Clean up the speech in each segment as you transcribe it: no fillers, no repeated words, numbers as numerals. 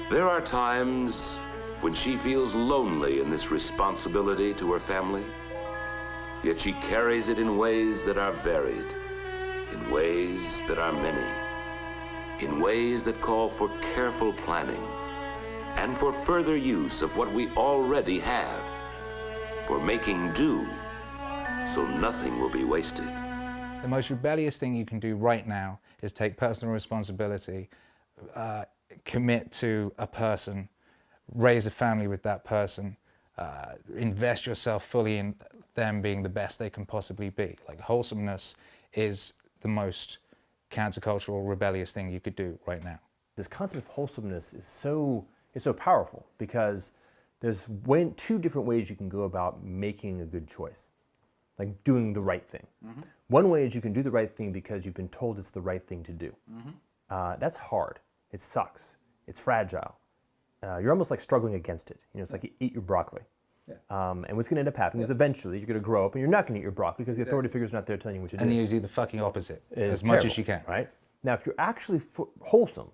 There are times when she feels lonely in this responsibility to her family, yet she carries it in ways that are varied, in ways that are many, in ways that call for careful planning and for further use of what we already have, for making do so nothing will be wasted. The most rebellious thing you can do right now is take personal responsibility, commit to a person, raise a family with that person, invest yourself fully in them being the best they can possibly be. Like, wholesomeness is the most countercultural, rebellious thing you could do right now. This concept of wholesomeness is so powerful because there's two different ways you can go about making a good choice, like doing the right thing. Mm-hmm. One way is you can do the right thing because you've been told it's the right thing to do. Mm-hmm. That's hard. It sucks. It's fragile. You're almost like struggling against it. You know, it's like you eat your broccoli. Yeah. And what's going to end up happening is eventually you're going to grow up and you're not going to eat your broccoli because the authority figure's not there telling you what to do. And you do the fucking opposite as much as you can. Right? Now, if you're actually wholesome,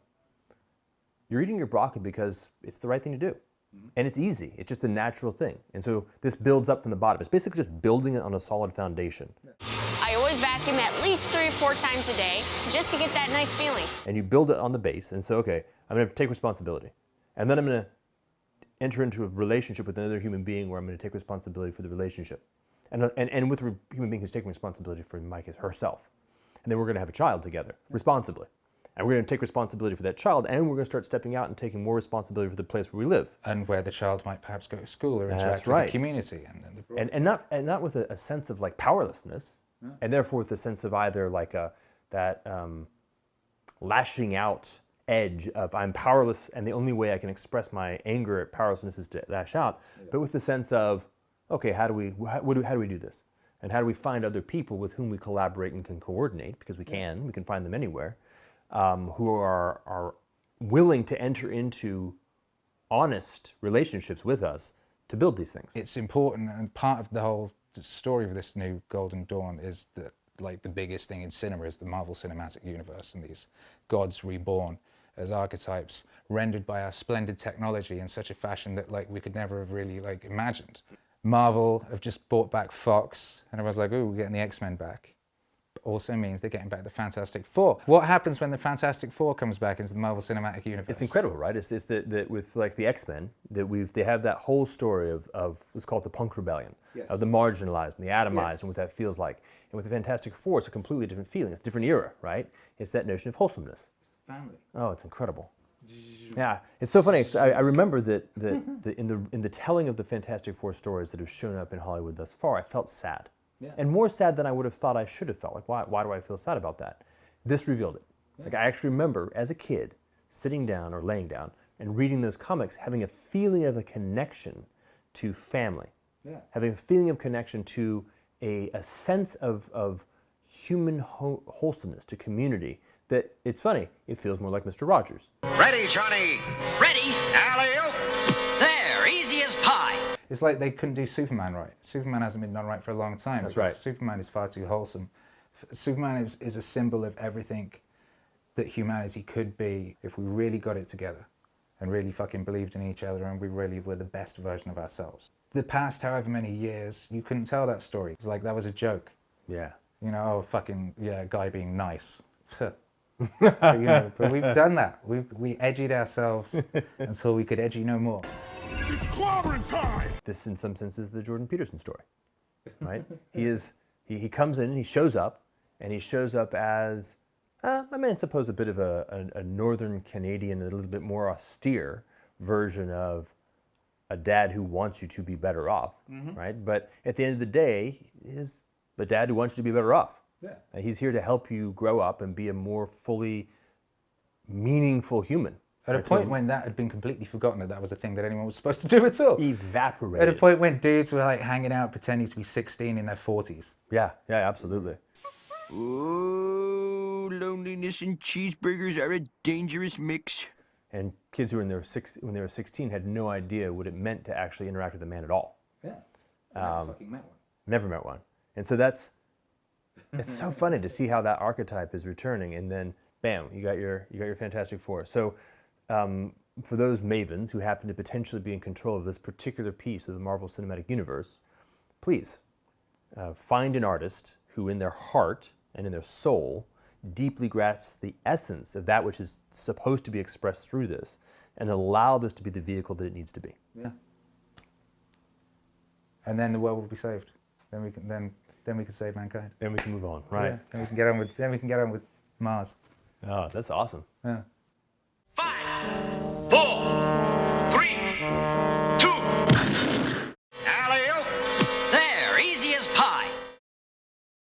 you're eating your broccoli because it's the right thing to do. Mm-hmm. And it's easy. It's just a natural thing. And so this builds up from the bottom. It's basically just building it on a solid foundation. I always vacuum at least 3 or 4 times a day just to get that nice feeling. And you build it on the base and say, okay, I'm going to take responsibility. And then I'm going to enter into a relationship with another human being where I'm going to take responsibility for the relationship. And with a human being who's taking responsibility for herself. And then we're going to have a child together, responsibly. And we're going to take responsibility for that child, and we're going to start stepping out and taking more responsibility for the place where we live. And where the child might perhaps go to school or interact with the community. And not with a sense of like powerlessness, and therefore with a sense of either like that lashing out edge of I'm powerless and the only way I can express my anger at powerlessness is to lash out, but with the sense of, okay, how do we do this? And how do we find other people with whom we collaborate and can coordinate, because we can find them anywhere, who are willing to enter into honest relationships with us to build these things. It's important, and part of the whole story of this new Golden Dawn is that, like, the biggest thing in cinema is the Marvel Cinematic Universe and these gods reborn as archetypes rendered by our splendid technology in such a fashion that, like, we could never have really, like, imagined. Marvel have just bought back Fox, and everyone's like, ooh, we're getting the X-Men back. Also means they're getting back the Fantastic Four. What happens when the Fantastic Four comes back into the Marvel Cinematic Universe? It's incredible, right? It's that with like the X-Men, they have that whole story of what's called the punk rebellion, of the marginalized and the atomized, and what that feels like. And with the Fantastic Four, it's a completely different feeling. It's a different era, right? It's that notion of wholesomeness. It's the family. Oh, it's incredible. Yeah, it's so funny. I remember that in the telling of the Fantastic Four stories that have shown up in Hollywood thus far, I felt sad. Yeah. And more sad than I would have thought I should have felt. Like, why do I feel sad about that? This revealed it. Yeah. Like, I actually remember as a kid sitting down or laying down and reading those comics, having a feeling of a connection to family, having a feeling of connection to a sense of human wholesomeness, to community. That it's funny, it feels more like Mr. Rogers. Ready, Johnny. Ready. Alley-oop. There, easy as pie. It's like they couldn't do Superman right. Superman hasn't been done right for a long time. That's right. Superman is far too wholesome. Superman is a symbol of everything that humanity could be if we really got it together and really fucking believed in each other and we really were the best version of ourselves. The past however many years, you couldn't tell that story. It's like that was a joke. Yeah. You know, oh, fucking, yeah, guy being nice. But, you know, but we've done that. We edgied ourselves until we could edgy no more. It's clobbering time! This, in some sense, is the Jordan Peterson story, right? He comes in and he shows up as, I suppose, a bit of a Northern Canadian, a little bit more austere version of a dad who wants you to be better off, right? But at the end of the day, is a dad who wants you to be better off. Yeah. He's here to help you grow up and be a more fully meaningful human. At a point when that had been completely forgotten that was a thing that anyone was supposed to do at all. Evaporated. At a point when dudes were like hanging out pretending to be 16 in their 40s. Yeah, absolutely. Oh, loneliness and cheeseburgers are a dangerous mix. And kids who were when they were 16 had no idea what it meant to actually interact with a man at all. Yeah. Never fucking met one. Never met one. And so it's so funny to see how that archetype is returning, and then bam, you got your Fantastic Four. So for those mavens who happen to potentially be in control of this particular piece of the Marvel Cinematic Universe, please find an artist who in their heart and in their soul deeply grasps the essence of that which is supposed to be expressed through this, and allow this to be the vehicle that it needs to be. Yeah. And then the world will be saved. Then we can save mankind. Then we can move on, right? Yeah. Then we can get on with Mars. Oh, that's awesome. Yeah.